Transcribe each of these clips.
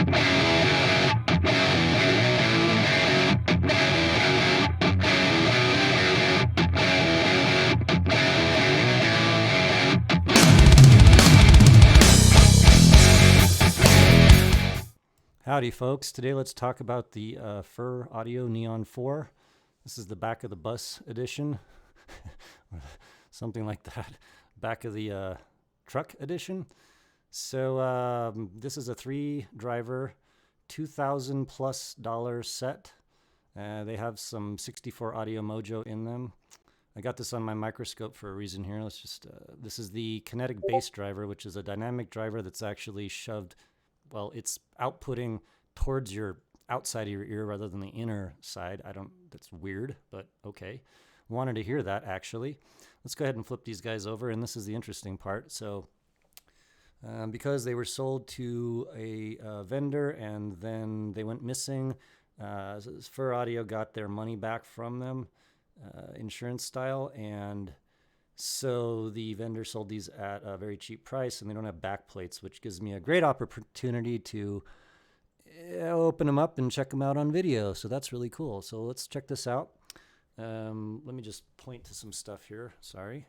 Howdy folks, today let's talk about the FIR Audio Neon 4. This is the back of the bus edition, something like that, back of the truck edition. So this is a 3-driver, $2,000+ set. They have some 64 audio mojo in them. I got this on my microscope for a reason here. Let's just, this is the kinetic bass driver, which is a dynamic driver that's actually shoved. Well, it's outputting towards your outside of your ear rather than the inner side. That's weird, but okay. Wanted to hear that actually. Let's go ahead and flip these guys over, and this is the interesting part. So because they were sold to a vendor and then they went missing, FIR Audio got their money back from them, insurance style, and so the vendor sold these at a very cheap price, and they don't have back plates, which gives me a great opportunity to open them up and check them out on video. So that's really cool. So let's check this out. Let me just point to some stuff here. Sorry.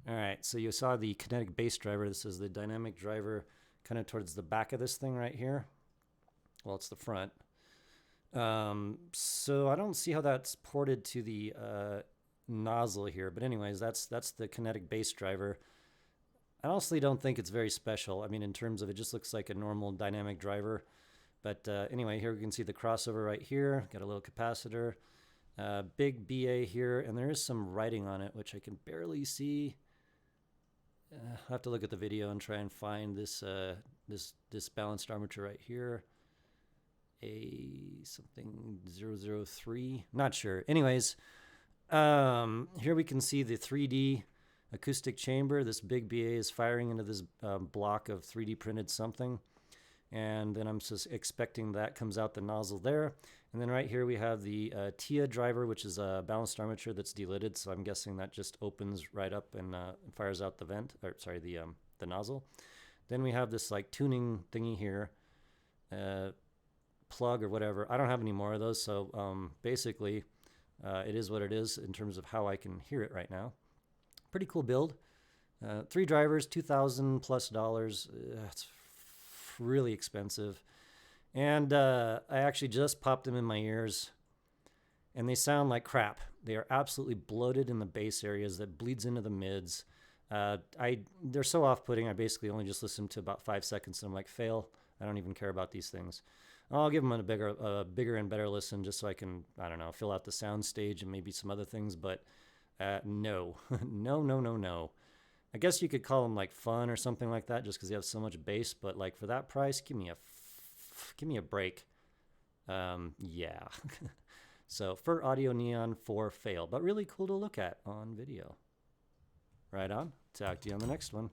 All right. So you saw the kinetic bass driver. This is the dynamic driver kind of towards the back of this thing right here. Well, it's the front. So I don't see how that's ported to the nozzle here, but anyways, that's the kinetic bass driver. I honestly don't think it's very special. I mean, in terms of it just looks like a normal dynamic driver, but anyway, here we can see the crossover right here. Got a little capacitor, big BA here, and there is some writing on it which I can barely see. I'll have to look at the video and try and find this this balanced armature right here, a something 003, not sure. Anyways, here we can see the 3D acoustic chamber. This big BA is firing into this block of 3D printed something, and then I'm just expecting that comes out the nozzle there. And then right here we have the TIA driver, which is a balanced armature that's delidded, so I'm guessing that just opens right up and fires out the vent, or sorry, the nozzle. Then we have this like tuning thingy here, plug or whatever. I don't have any more of those, so basically it is what it is in terms of how I can hear it right now. Pretty cool build. 3 drivers, $2,000+. It's really expensive. And I actually just popped them in my ears, and they sound like crap. They are absolutely bloated in the bass areas that bleeds into the mids. They're so off-putting, I basically only just listened to about 5 seconds, and I'm like, fail. I don't even care about these things. I'll give them a bigger and better listen just so I can, I don't know, fill out the sound stage and maybe some other things, but no. No. I guess you could call them like fun or something like that just because they have so much bass, but like for that price, give me a break. Yeah. So FIR Audio Neon 4 fail, but really cool to look at on video. Right on. Talk to you on the next one.